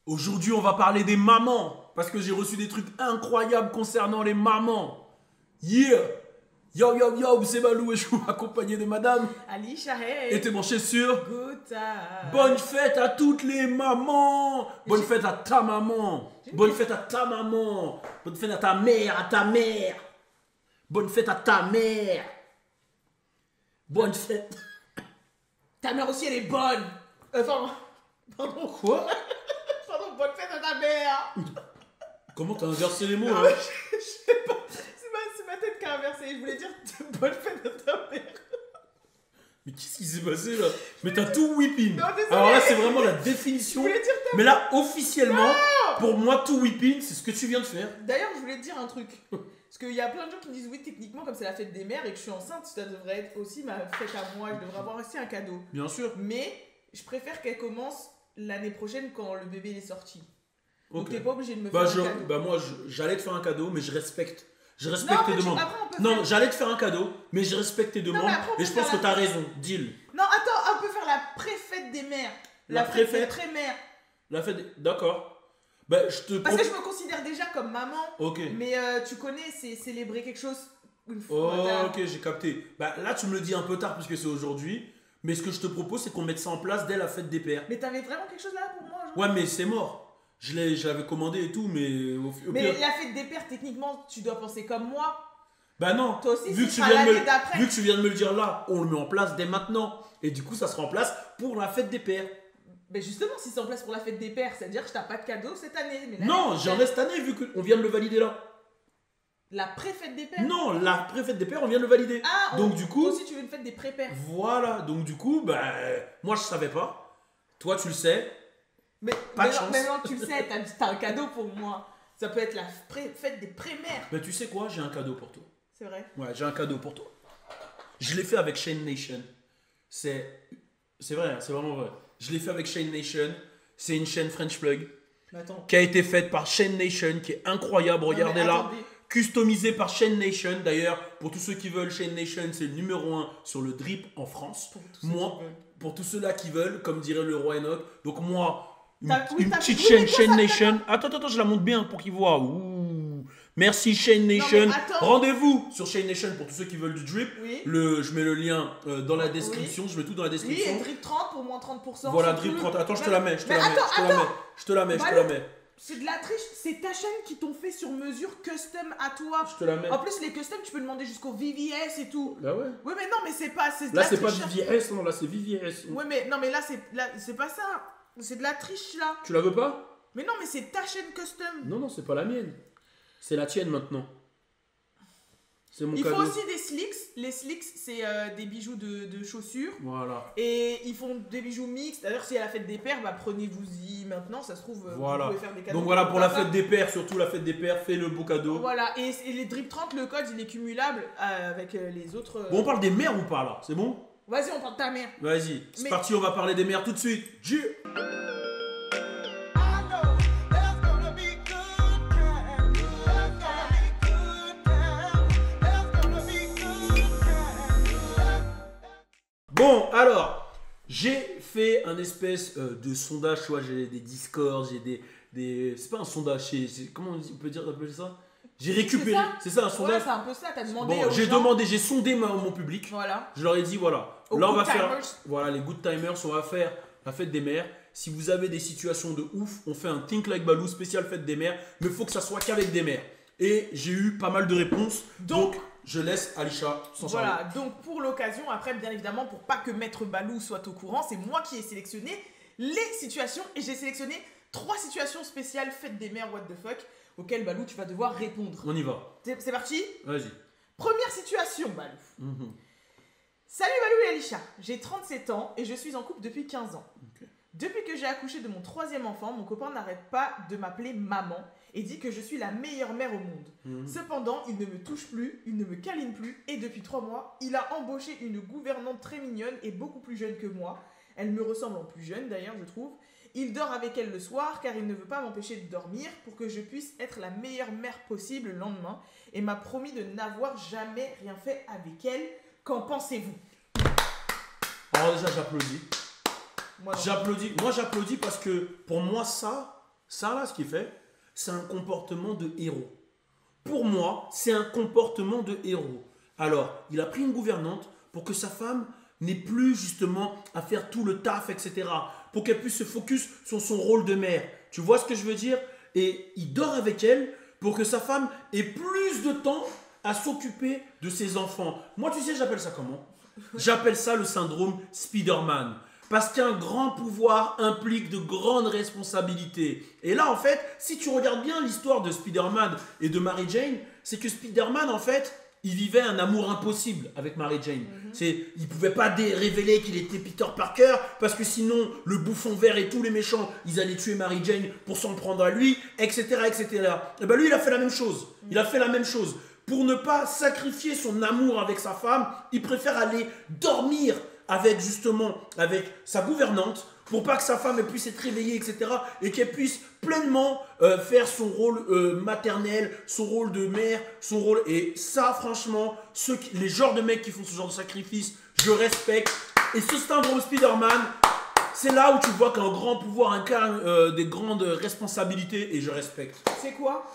Aujourd'hui, on va parler des mamans. Parce que j'ai reçu des trucs incroyables concernant les mamans. Yeah! Yo, yo, yo, c'est Balou et je suis accompagné de madame. Alicia, hey! Et t'es branché sur Good. Bonne fête à toutes les mamans. Bonne fête à ta maman. Bonne fête à ta maman. Bonne fête à ta mère, à ta mère. Bonne fête à ta mère. Bonne fête. Ta mère aussi, elle est bonne. Pardon. Quoi? Pardon, bonne fête à ta mère. Comment t'as inversé les mots Non, là? je sais pas. C'est ma tête qui a inversé. Je voulais dire bonne fête à ta mère. Mais qu'est-ce qui s'est passé là? Mais t'as tout whipping. Non, désolé. Alors là, c'est vraiment la définition. Je voulais dire ta Mais là, officiellement, pour moi, tout whipping, c'est ce que tu viens de faire. D'ailleurs, je voulais te dire un truc. Parce qu'il y a plein de gens qui me disent oui, techniquement, comme c'est la fête des mères et que je suis enceinte, ça devrait être aussi ma fête à moi. Je devrais avoir aussi un cadeau. Bien sûr. Mais je préfère qu'elle commence l'année prochaine quand le bébé est sorti. Donc Ok. t'es pas obligé de me Bah, faire un cadeau. bah moi, j'allais te faire un cadeau, mais je respecte. Je respecte Non, tes mais demandes. après, on peut Non, faire... j'allais te faire un cadeau, mais je respecte tes demandes. mais après, on Et peut je pense faire que la- t'as raison. Deal. Non, attends, on peut faire la pré-fête des mères. La fête des pré-fête pré-mères. La fête. D'accord. Bah, je te Parce que propose. je me considère déjà comme maman. Ok. Mais tu connais, c'est célébrer quelque chose une Oh, fois. ok, j'ai capté. Bah, là, tu me le dis un peu tard puisque c'est aujourd'hui. Mais ce que je te propose, c'est qu'on mette ça en place dès la fête des pères. Mais t'avais vraiment quelque chose là pour moi genre Ouais, mais c'est mort. Je l'avais commandé et tout, mais au Mais pire. la fête des pères, techniquement, tu dois penser comme moi. Bah non. Toi aussi, vu ce que, tu sera viens de l'année me... d'après. vu que tu viens de me le dire là, on le met en place dès maintenant. Et du coup, ça sera en place pour la fête des pères. Mais justement, si c'est en place pour la fête des pères, c'est-à-dire que je t'as pas de cadeau cette année. Mais Non, j'en ai cette année vu qu'on vient de le valider là. La pré-fête des pères. Non, la pré-fête des pères, on vient de le valider. Ah, Donc du coup, toi aussi tu veux une fête des pré-pères. voilà. Donc du coup, bah, moi je savais pas. Toi tu le sais. Mais Pas de non, chance. mais non, tu le sais, t'as un cadeau pour moi. Ça peut être la fête des pré-mères. Bah tu sais quoi, j'ai un cadeau pour toi. C'est vrai. Ouais, j'ai un cadeau pour toi. Je l'ai fait avec Shane Nation. C'est vrai, hein, c'est vraiment vrai. Je l'ai fait avec Shane Nation. C'est une chaîne French Plug Mais attends. qui a été faite par Shane Nation, qui est incroyable. Regardez mais là. attendez. Customisé par Shane Nation. D'ailleurs, pour tous ceux qui veulent, Shane Nation, c'est le numéro 1 sur le drip en France. Pour tous ceux Moi, qui veulent. pour tous ceux-là qui veulent, comme dirait le roi Enoch. Donc moi, une Oui, petite oui, chaîne mais Shane ça, Nation. Attends, je la monte bien pour qu'ils voient. Ouh. Merci Shane Nation. mais attends. Rendez-vous sur Shane Nation pour tous ceux qui veulent du drip. Oui. Je mets le lien dans la description. Je mets tout dans la Oui, description. et drip 30 pour moins 30%. Voilà, sur drip tout. 30. Attends, je te Mais- la mets. Je te mais la mets. attends, Je te la mets. Je te la mets. Je te la mets. C'est de la triche, c'est ta chaîne qui t'ont fait sur mesure custom à toi. Je te la mets. En plus, les custom, tu peux demander jusqu'au VVS et tout. Là, ouais. Oui, mais non, mais c'est pas. C'est de Là, la c'est pas triche. VVS, non, là, c'est VVS. Oui, mais non, mais là, c'est pas ça. C'est de la triche là. Tu la veux pas? Mais non, mais c'est ta chaîne custom. Non, c'est pas la mienne. C'est la tienne maintenant. C'est mon Il cadeau. faut aussi des slicks. Les slicks, c'est des bijoux de chaussures. Voilà. Et ils font des bijoux mixtes. D'ailleurs, si à la fête des pères, bah prenez-vous-y maintenant. Ça se trouve, Voilà. vous pouvez faire des cadeaux. Donc voilà, pour la papa. fête des pères, surtout la fête des pères, fais le beau cadeau. Voilà, et les drip 30, le code, il est cumulable avec les autres. Bon, on parle des mères ou pas là? C'est bon? Vas-y, on parle de ta mère. Vas-y, c'est Mais- parti, on va parler des mères tout de suite. Dieu. Bon, alors, j'ai fait un espèce de sondage, tu vois, j'ai des Discord, j'ai des... C'est pas un sondage, comment on peut dire appeler ça? J'ai récupéré, c'est ça un Ouais, sondage? c'est un peu ça, t'as demandé Bon, aux j'ai gens. demandé, j'ai sondé mon public. Voilà. Je leur ai dit, voilà, Aux là on va good faire, timers. voilà, les good timers, on va faire la fête des mères. Si vous avez des situations de ouf, on fait un Think Like Balou spécial fête des mères, mais il faut que ça soit qu'avec des mères. Et j'ai eu pas mal de réponses, donc je laisse Alisha s'en charger. Voilà, donc pour l'occasion, après, bien évidemment, pour pas que Maître Balou soit au courant, c'est moi qui ai sélectionné les situations et j'ai sélectionné 3 situations spéciales fête des mères, what the fuck, auxquelles Balou, tu vas devoir répondre. On y va, C'est parti? vas-y. Première situation, Balou. Mhm. Salut Balou et Alisha, j'ai 37 ans et je suis en couple depuis 15 ans. Ok. Depuis que j'ai accouché de mon 3e enfant, mon copain n'arrête pas de m'appeler maman et dit que je suis la meilleure mère au monde. Mhm. Cependant, il ne me touche plus, il ne me câline plus et depuis 3 mois, il a embauché une gouvernante très mignonne et beaucoup plus jeune que moi. Elle me ressemble en plus jeune d'ailleurs, je trouve. Il dort avec elle le soir car il ne veut pas m'empêcher de dormir pour que je puisse être la meilleure mère possible le lendemain et m'a promis de n'avoir jamais rien fait avec elle. Qu'en pensez-vous? Alors déjà j'applaudis. Moi, non. Moi j'applaudis parce que pour moi ça, Ça, là, ce qu'il fait, c'est un comportement de héros. Pour moi, c'est un comportement de héros. Alors, il a pris une gouvernante pour que sa femme n'ait plus justement à faire tout le taf, etc. Pour qu'elle puisse se focus sur son rôle de mère. Tu vois ce que je veux dire? Et il dort avec elle pour que sa femme ait plus de temps à s'occuper de ses enfants. Moi, tu sais, j'appelle ça comment? J'appelle ça le syndrome Spider-Man. Parce qu'un grand pouvoir implique de grandes responsabilités. Et là, en fait, si tu regardes bien l'histoire de Spider-Man et de Mary Jane, c'est que Spider-Man, en fait, il vivait un amour impossible avec Mary Jane. Il ne pouvait pas révéler qu'il était Peter Parker, parce que sinon, le bouffon vert et tous les méchants, ils allaient tuer Mary Jane pour s'en prendre à lui, etc., etc. Et ben lui, il a fait la même chose. Il a fait la même chose. Pour ne pas sacrifier son amour avec sa femme, il préfère aller dormir avec sa gouvernante, pour pas que sa femme puisse être réveillée, etc. Et qu'elle puisse pleinement faire son rôle maternel, son rôle de mère, son rôle... Et ça, franchement, les genres de mecs qui font ce genre de sacrifice, je respecte. Et ce syndrome Spider-Man, c'est là où tu vois qu'un grand pouvoir incarne des grandes responsabilités, et je respecte. C'est quoi?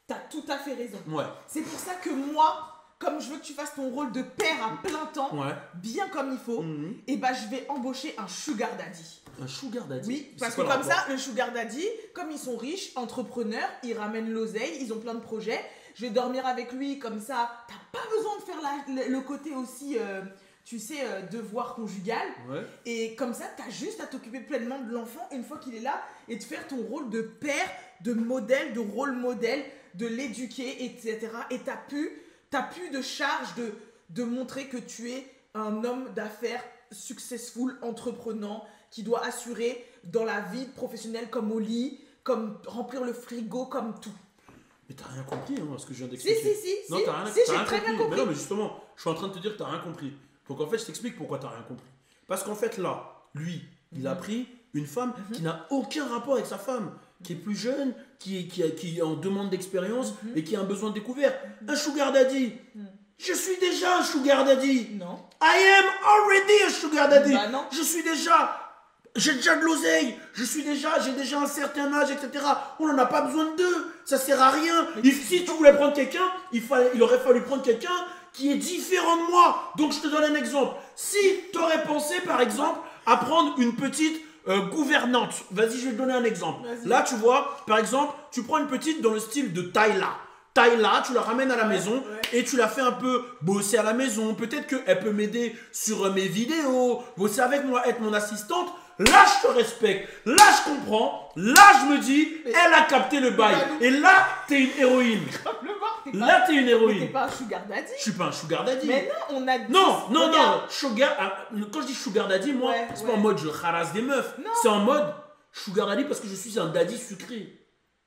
T'as tout à fait raison. Ouais. C'est pour ça que moi, comme je veux que tu fasses ton rôle de père à plein temps, bien comme il faut, et bah je vais embaucher un sugar daddy. Un sugar daddy? Oui, parce que comme ça, le sugar daddy, comme ils sont riches, entrepreneurs, ils ramènent l'oseille, ils ont plein de projets. Je vais dormir avec lui, comme ça, t'as pas besoin de faire le côté aussi, tu sais, devoir conjugal. Ouais. Et comme ça, t'as juste à t'occuper pleinement de l'enfant une fois qu'il est là et de faire ton rôle de père, de modèle, de rôle modèle, de l'éduquer, etc. Et t'as plus de charge de montrer que tu es un homme d'affaires successful, entreprenant, qui doit assurer dans la vie professionnelle comme au lit, comme remplir le frigo, comme tout. Mais t'as rien compris, hein, ce que je viens d'expliquer. Si, non, t'as rien, j'ai rien très bien compris. Mais non, mais justement, je suis en train de te dire que t'as rien compris. Donc en fait, je t'explique pourquoi t'as rien compris. Parce qu'en fait, là, lui, il a pris une femme qui n'a aucun rapport avec sa femme, qui est plus jeune, qui est en demande d'expérience et qui a un besoin de découverte. Un sugar daddy. Je suis déjà un sugar daddy. Non. I am already a sugar daddy. Bah non. J'ai déjà de l'oseille, j'ai déjà un certain âge, etc. On n'en a pas besoin de deux, ça sert à rien. Si tu voulais prendre quelqu'un, il aurait fallu prendre quelqu'un qui est différent de moi. Donc je te donne un exemple. Si tu aurais pensé par exemple à prendre une petite gouvernante, vas-y, je vais te donner un exemple. Là tu vois, par exemple, tu prends une petite dans le style de Tyla. Tyla, tu la ramènes à la maison et tu la fais un peu bosser à la maison. Peut-être qu'elle peut m'aider sur mes vidéos, bosser avec moi, être mon assistante. Là, je te respecte. Là, je comprends. Là, je me dis, elle a capté le bail. Et là, t'es une héroïne. Là, t'es une héroïne. T'es pas un sugar daddy. Je suis pas un sugar daddy. Mais non, on a dit... Non. Quand je dis sugar daddy, moi, c'est pas en mode je harasse des meufs. C'est en mode sugar daddy parce que je suis un daddy sucré.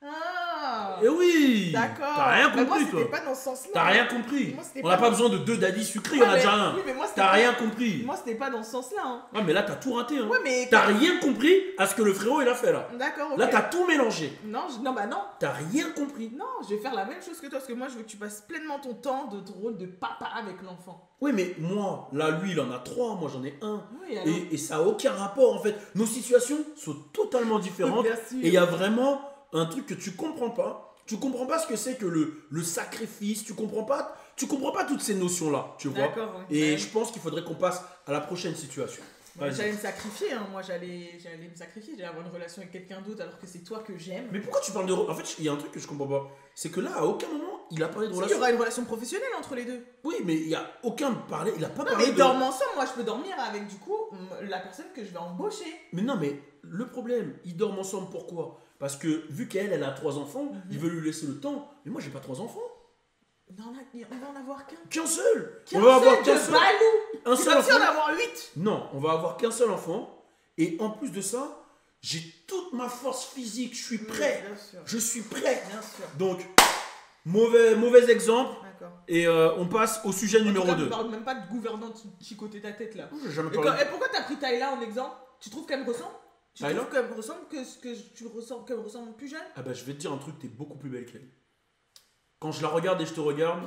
Ah. Et oui. D'accord. T'as rien compris, toi. Pas dans ce sens-là. T'as rien compris. Moi, on n'a pas besoin de deux daddies sucrés, on a déjà un. Oui, mais moi, t'as rien compris. Moi, c'était pas dans ce sens-là. Hein. Ah, mais là, t'as tout raté. Hein. Ouais, mais... T'as rien compris à ce que le frérot, il a fait là. D'accord, ok. Là, t'as tout mélangé. Non, non. T'as rien compris. Non, je vais faire la même chose que toi, parce que moi, je veux que tu passes pleinement ton temps de ton rôle de papa avec l'enfant. Oui, mais moi, là, lui, il en a 3, moi, j'en ai un. Oui, et ça n'a aucun rapport, en fait. Nos situations sont totalement différentes. Bien sûr. Et il y a vraiment un truc que tu comprends pas. Tu comprends pas ce que c'est que le sacrifice. Tu comprends pas toutes ces notions-là, tu vois. D'accord. Ouais. Et je pense qu'il faudrait qu'on passe à la prochaine situation. J'allais me sacrifier, hein. Moi j'allais me sacrifier, j'allais avoir une relation avec quelqu'un d'autre alors que c'est toi que j'aime. Mais pourquoi tu parles de... En fait, il y a un truc que je comprends pas. C'est que là, à aucun moment, il a parlé de relation. Il y aura une relation professionnelle entre les deux. Oui, mais il y a aucun parlé... Il a pas parlé mais ils de... dorment ensemble, moi je peux dormir avec du coup la personne que je vais embaucher. Mais non, mais le problème, ils dorment ensemble pourquoi? Parce que vu qu'elle a 3 enfants, il veut lui laisser le temps. Mais moi, j'ai pas 3 enfants. Non, on va en avoir qu'un. Qu'un seul. On va avoir qu'un seul. Un seul enfant. On va en avoir 8. Non, on va avoir qu'un seul enfant. Et en plus de ça, j'ai toute ma force physique. Je suis prêt. Bien sûr. Je suis prêt. Bien sûr. Donc, mauvais exemple. D'accord. Et on passe au sujet numéro 2. Tu parles même pas de gouvernante chicoter ta tête là. J'ai jamais parlé. Et pourquoi t'as pris Tyla en exemple? Tu trouves qu'elle me ressemble? Tu trouves qu'elle me ressemble qu'elle me ressemble plus jeune? Ah bah je vais te dire un truc, t'es beaucoup plus belle qu'elle. Quand je la regarde et je te regarde,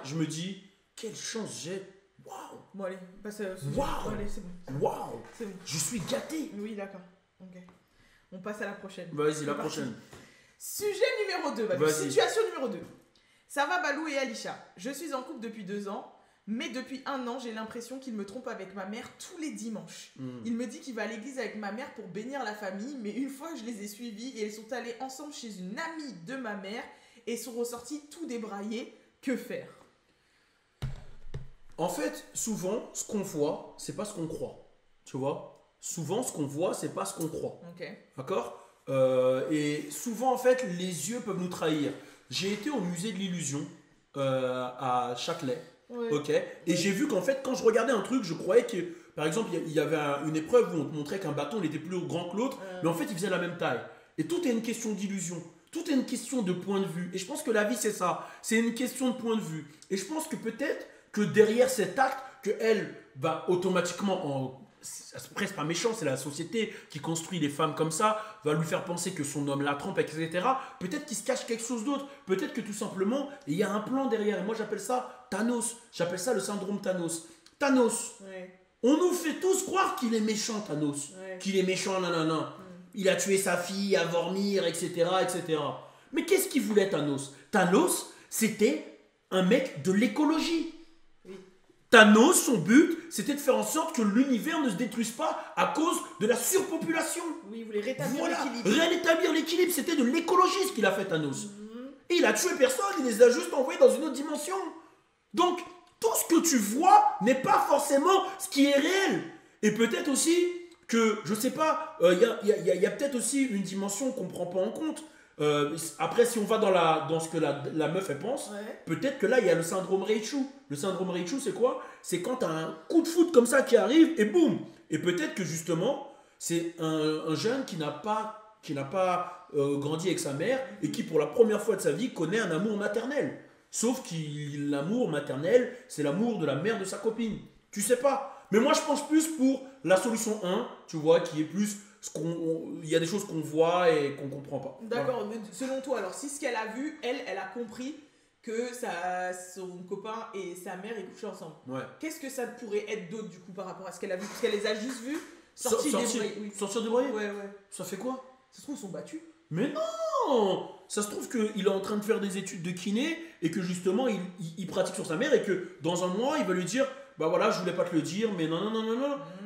je me dis, quelle chance j'ai. Waouh. Bon allez, passe. Waouh. Allez, c'est bon. Waouh. C'est bon. Je suis gâté. Oui, d'accord. Ok. On passe à la prochaine. Vas-y, la prochaine. Sujet numéro 2. Situation numéro 2. Ça va Balou et Alisha. Je suis en couple depuis 2 ans, mais depuis 1 an, j'ai l'impression qu'il me trompe avec ma mère tous les dimanches. Il me dit qu'il va à l'église avec ma mère pour bénir la famille, mais une fois, je les ai suivis et ils sont allés ensemble chez une amie de ma mère et sont ressortis tout débraillés. Que faire? En fait, souvent, ce qu'on voit, c'est pas ce qu'on croit. Tu vois? Souvent, ce qu'on voit, c'est pas ce qu'on croit. Ok. D'accord? Et souvent, en fait, les yeux peuvent nous trahir. J'ai été au musée de l'illusion à Châtelet. Ouais. Ok. Et j'ai vu qu'en fait, quand je regardais un truc, je croyais que, par exemple, il y avait une épreuve où on te montrait qu'un bâton il était plus grand que l'autre, mais en fait, il faisait la même taille. Et tout est une question d'illusion. Tout est une question de point de vue. Et je pense que la vie, c'est ça. C'est une question de point de vue. Et je pense que peut-être que derrière cet acte, qu'elle va automatiquement c'est presque pas méchant, c'est la société qui construit les femmes comme ça, va lui faire penser que son homme la trompe, etc. Peut-être qu'il se cache quelque chose d'autre. Peut-être que tout simplement, il y a un plan derrière. Et moi, j'appelle ça Thanos. J'appelle ça le syndrome Thanos. Thanos. Ouais. On nous fait tous croire qu'il est méchant, Thanos. Ouais. Qu'il est méchant, nanana. Il a tué sa fille à Vormir, etc., etc. Mais qu'est-ce qu'il voulait, Thanos? Thanos, c'était un mec de l'écologie. Thanos, son but, c'était de faire en sorte que l'univers ne se détruise pas à cause de la surpopulation. Oui, il voulait rétablir Voilà, l'équilibre. rétablir l'équilibre, c'était de l'écologie ce qu'il a fait Thanos. Et il a tué personne, il les a juste envoyés dans une autre dimension. Donc, tout ce que tu vois n'est pas forcément ce qui est réel. Et peut-être aussi que, je sais pas, y a peut-être aussi une dimension qu'on ne prend pas en compte. Après, si on va dans ce que la meuf elle pense, peut-être que là il y a le syndrome Reichu. Le syndrome Reichu, c'est quoi? C'est quand tu as un coup de foudre comme ça qui arrive et boum. Et peut-être que justement, c'est un jeune qui n'a pas grandi avec sa mère et qui pour la première fois de sa vie connaît un amour maternel. Sauf que l'amour maternel, c'est l'amour de la mère de sa copine. Tu sais pas. Mais moi je pense plus pour la solution 1, tu vois, qui est plus il y a des choses qu'on voit et qu'on comprend pas. D'accord, mais selon toi, alors si ce qu'elle a vu, elle a compris que son copain et sa mère ils couchaient ensemble. Ouais. Qu'est-ce que ça pourrait être d'autre du coup par rapport à ce qu'elle a vu? Parce qu'elle les a juste vus sortir des broyés. Ouais. Ça fait quoi? Ça se trouve, ils sont battus. Mais non! Ça se trouve qu'il est en train de faire des études de kiné et que justement il pratique sur sa mère et que dans un mois il va lui dire bah voilà, je voulais pas te le dire, mais non,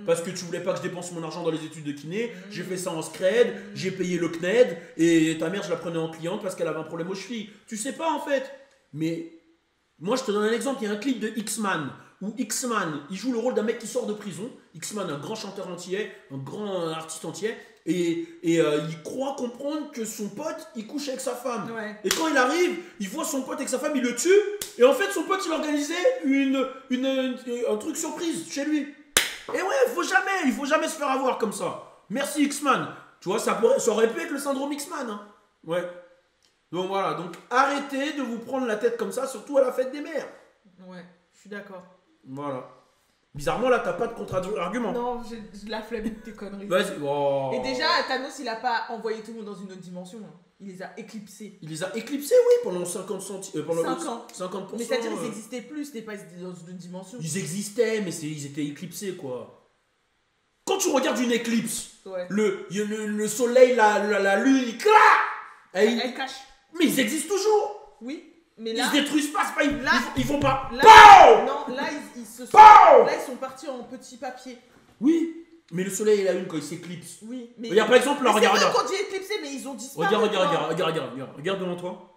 parce que tu voulais pas que je dépense mon argent dans les études de kiné, j'ai fait ça en scred, j'ai payé le CNED, et ta mère je la prenais en cliente parce qu'elle avait un problème aux chevilles. Tu sais pas en fait. Mais moi je te donne un exemple, il y a un clip de X-Man, où X-Man, il joue le rôle d'un mec qui sort de prison. X-Man, un grand chanteur entier, un grand artiste entier, et il croit comprendre que son pote, il couche avec sa femme. Ouais. Et quand il arrive, il voit son pote avec sa femme, il le tue, et en fait son pote il organisait un truc surprise chez lui. Et ouais, il faut jamais se faire avoir comme ça. Merci X-Man. Tu vois, ça aurait pu être le syndrome X-Man. Hein. Ouais. Donc voilà, donc arrêtez de vous prendre la tête comme ça, surtout à la fête des mères. Ouais, je suis d'accord. Voilà. Bizarrement, là, t'as pas de contre-argument. Non, j'ai la flemme de tes conneries. Vas-y. Oh. Et déjà, Thanos, il a pas envoyé tout le monde dans une autre dimension. Hein. Il les a éclipsés. Il les a éclipsés, oui, pendant 50 centimes. Pendant 5 ans. 50%. Mais c'est-à-dire qu'ils n'existaient plus, c'était pas dans une autre dimension. Ils existaient, mais ils étaient éclipsés, quoi. Quand tu regardes une éclipse, le soleil, la lune, Elle cache. Mais ils existent toujours. Oui, mais là. Ils se détruisent pas, c'est pas ils vont pas. Là, non, là, ils sont partis en petit papier. Oui, mais le soleil et la lune, quand ils s'éclipsent. Oui, mais. Regarde, par exemple, là, regarde. C'est quand j'ai éclipsé, mais ils ont disparu. Regarde devant toi.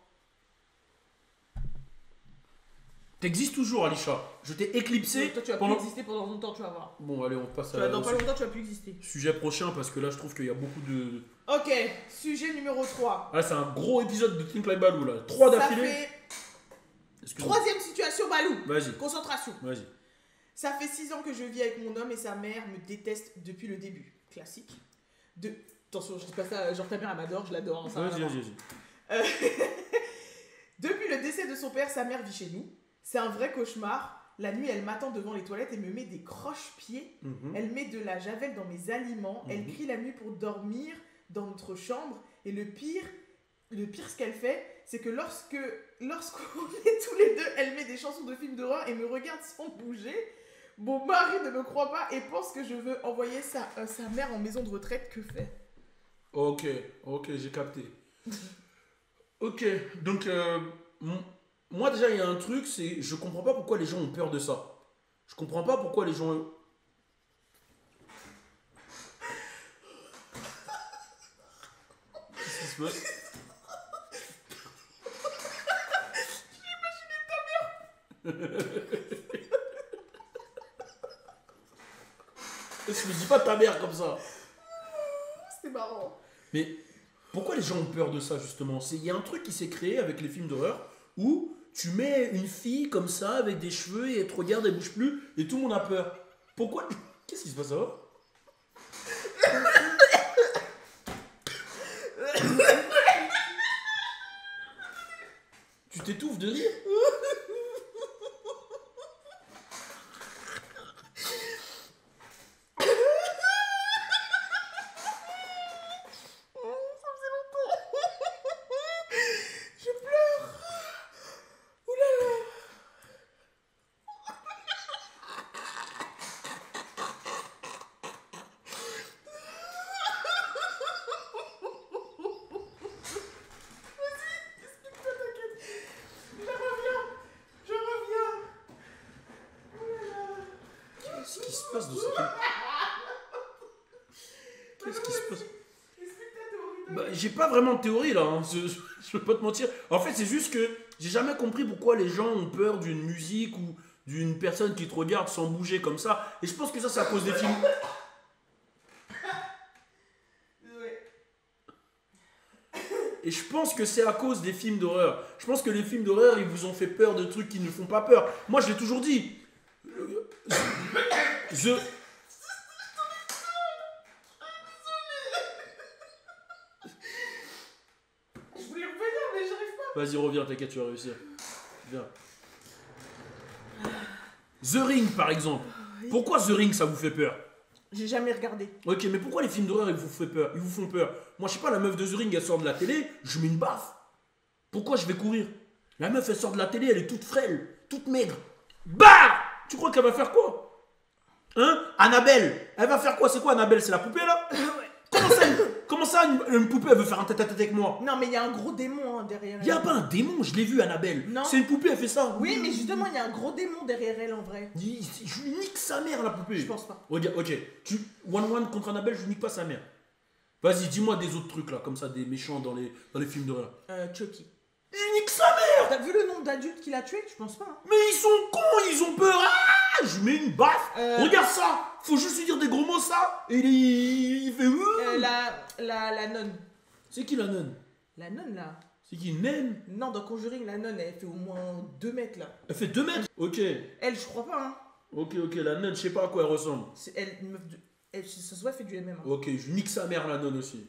T'existes toujours, Alisha. Je t'ai éclipsé. Toi, tu vas plus exister pendant longtemps, tu vas voir. Bon, allez, on passe Dans pas longtemps, tu vas plus exister. Sujet prochain, parce que là, je trouve qu'il y a beaucoup de. Ok, sujet numéro 3. Ah, c'est un gros épisode de Think Like Balou, là. 3 d'affilée. Ça fait. Troisième situation, Balou. Vas-y. Concentration. Vas-y. Ça fait 6 ans que je vis avec mon homme et sa mère me déteste depuis le début. Classique. Attention, je dis pas ça, genre ta mère elle m'adore, je l'adore. Vas-y. Depuis le décès de son père, sa mère vit chez nous. C'est un vrai cauchemar. La nuit, elle m'attend devant les toilettes et me met des croche-pieds. Elle met de la javel dans mes aliments. Elle crie la nuit pour dormir dans notre chambre. Et le pire ce qu'elle fait, c'est que lorsqu'on est tous les deux, elle met des chansons de films d'horreur et me regarde sans bouger. Mon mari ne me croit pas et pense que je veux envoyer sa mère en maison de retraite. Que faire? Ok, ok, j'ai capté. Ok, donc moi déjà il y a un truc, c'est je comprends pas pourquoi les gens ont peur de ça. Je comprends pas pourquoi les gens. Qu'est-ce qui se passe? Je me dis pas ta mère comme ça. C'était marrant. Mais pourquoi les gens ont peur de ça justement? Il y a un truc qui s'est créé avec les films d'horreur où tu mets une fille comme ça avec des cheveux et elle te regarde, elle bouge plus et tout le monde a peur. Pourquoi? Qu'est-ce qui se passe là? Tu t'étouffes de rire? Je pleure. Ouh là là. Vas-y, explique-toi, t'inquiète. Je reviens. Ouh là là. Qu'est-ce qui se passe dans ce film? Qu'est-ce qui se passe? Explique ta théorie. Bah, j'ai pas vraiment de théorie là, hein. Je peux pas te mentir. En fait, c'est juste que j'ai jamais compris pourquoi les gens ont peur d'une musique ou d'une personne qui te regarde sans bouger comme ça. Et je pense que ça, c'est à cause des films. Désolé. Et je pense que c'est à cause des films d'horreur. Je pense que les films d'horreur, ils vous ont fait peur de trucs qui ne font pas peur. Moi, je l'ai toujours dit. Je... Je voulais revenir, mais j'arrive pas. Vas-y, reviens, t'inquiète, tu vas réussir. Viens. The Ring, par exemple. Pourquoi The Ring, ça vous fait peur? J'ai jamais regardé. Ok, mais pourquoi les films d'horreur, ils vous font peur? Ils vous font peur. Moi, je sais pas, la meuf de The Ring, elle sort de la télé, je mets une baffe. Pourquoi je vais courir? La meuf, elle sort de la télé, elle est toute frêle, toute maigre. Bah! Tu crois qu'elle va faire quoi? Hein? Annabelle, elle va faire quoi? C'est quoi Annabelle? C'est la poupée, là? Comment ça, une poupée, elle veut faire un tête-à-tête avec moi? Non, mais il y a un gros démon derrière elle. Y a pas un démon, je l'ai vu, Annabelle. Non. C'est une poupée, elle fait ça. Oui, mais justement, il y a un gros démon derrière elle en vrai. Je lui nique sa mère, la poupée. Je pense pas. Regarde, ok. Tu one contre Annabelle, je lui nique pas sa mère. Vas-y, dis-moi des autres trucs là, comme ça, des méchants dans les films d'horreur. Chucky. Je lui nique sa mère. T'as vu le nombre d'adultes qu'il a tué? Je pense pas. Hein. Mais ils sont cons, ils ont peur. Ah, je mets une baffe. Euh. Regarde ça. Faut juste lui dire des gros mots, ça. Et il fait. La nonne. C'est qui la nonne? La nonne là. C'est qui une naine? Non, dans Conjuring, la nonne, elle fait au moins 2 mètres là. Elle fait 2 mètres. Ok. Elle, je crois pas, hein. Ok, la nonne, je sais pas à quoi elle ressemble. C'est elle, une meuf de. Elle, ça se voit, elle fait du MMA. Ok, je nique sa mère, la nonne aussi.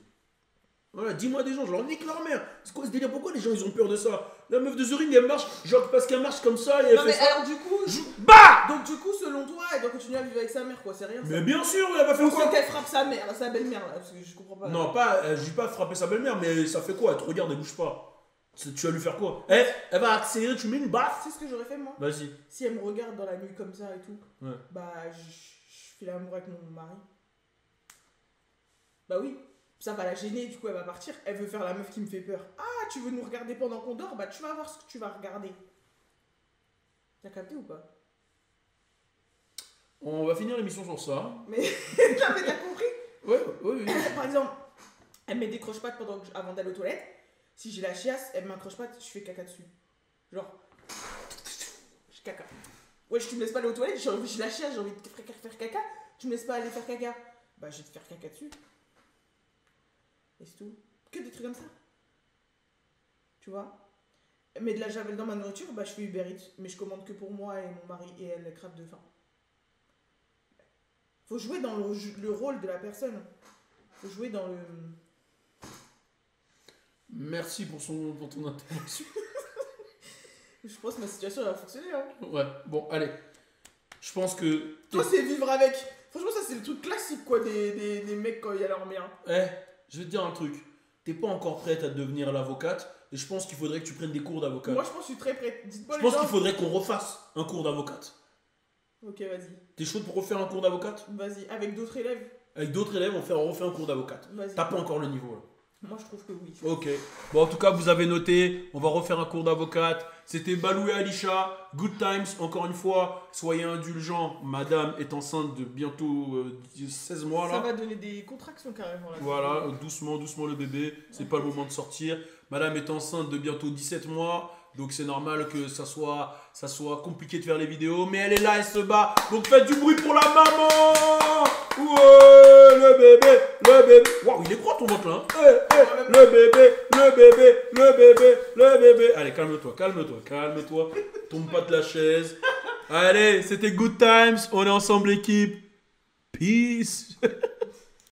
Voilà, dis-moi des gens, je leur nique leur mère. C'est quoi ce délire? Pourquoi les gens ils ont peur de ça? La meuf de The Ring, elle marche, genre parce qu'elle marche comme ça et elle Non, fait mais ça. alors, du coup. Bah! Donc, du coup, selon toi, elle doit continuer à vivre avec sa mère, quoi. C'est rien. Ça. Mais bien sûr, elle va faire Ou quoi? c'est qu'elle frappe sa mère, sa belle-mère là. Parce que je comprends pas. Non, pas, je dis pas frapper sa belle-mère, mais ça fait quoi? Elle te regarde, elle bouge pas. Tu vas lui faire quoi? Elle va accélérer, tu mets une baffe. C'est ce que j'aurais fait moi. Vas-y. Si elle me regarde dans la nuit comme ça et tout, Ouais. bah je fais l'amour avec mon mari. Bah oui, ça va la gêner, du coup elle va partir. Elle veut faire la meuf qui me fait peur. Ah, tu veux nous regarder pendant qu'on dort? Bah tu vas voir ce que tu vas regarder. T'as capté ou pas? On va finir l'émission sur ça. Mais non, mais t'as compris? Ouais, oui. Par exemple, elle me décroche pas avant d'aller aux toilettes. Si j'ai la chiasse, elle m'accroche pas, je fais caca dessus. Genre, je caca. Ouais, tu me laisses pas aller aux toilettes, j'ai la chiasse, j'ai envie de faire caca. Tu me laisses pas aller faire caca. Bah, je vais te faire caca dessus. Et c'est tout. Que des trucs comme ça. Tu vois? Mais de la javel dans ma nourriture, bah, je fais Uber Eats. Mais je commande que pour moi et mon mari. Et elle crève de faim. Faut jouer dans le rôle de la personne. Faut jouer dans le. Merci pour ton intervention. Je pense que ma situation elle va fonctionner. Hein. Ouais, bon, allez. Je pense que. Toi, c'est vivre avec. Franchement, ça, c'est le truc classique, quoi, des mecs quand il y a leur mère. Je vais te dire un truc. T'es pas encore prête à devenir l'avocate. Et je pense qu'il faudrait que tu prennes des cours d'avocate. Moi, je pense que je suis très prête. Dites-moi Je les pense gens. qu'il faudrait qu'on refasse un cours d'avocate. Ok, vas-y. T'es chaude pour refaire un cours d'avocate? Vas-y, avec d'autres élèves. Avec d'autres élèves, on refait un cours d'avocate. T'as pas encore le niveau là. Moi, je trouve que oui. Ok. Bon, en tout cas, vous avez noté. On va refaire un cours d'avocate. C'était Balou et Alisha. Good times. Encore une fois, soyez indulgents. Madame est enceinte de bientôt 16 mois là. Ça va donner des contractions carrément là. Voilà, doucement, doucement le bébé. C'est pas le moment de sortir. Madame est enceinte de bientôt 17 mois. Donc c'est normal que ça soit compliqué de faire les vidéos. Mais elle est là, elle se bat. Donc faites du bruit pour la maman. Ouais, le bébé, le bébé. Waouh, il est gros ton ventre là. Hein. Le bébé, le bébé, le bébé, le bébé. Allez, calme-toi, calme-toi, calme-toi. Tombe pas de la chaise. Allez, c'était Good Times. On est ensemble l'équipe. Peace.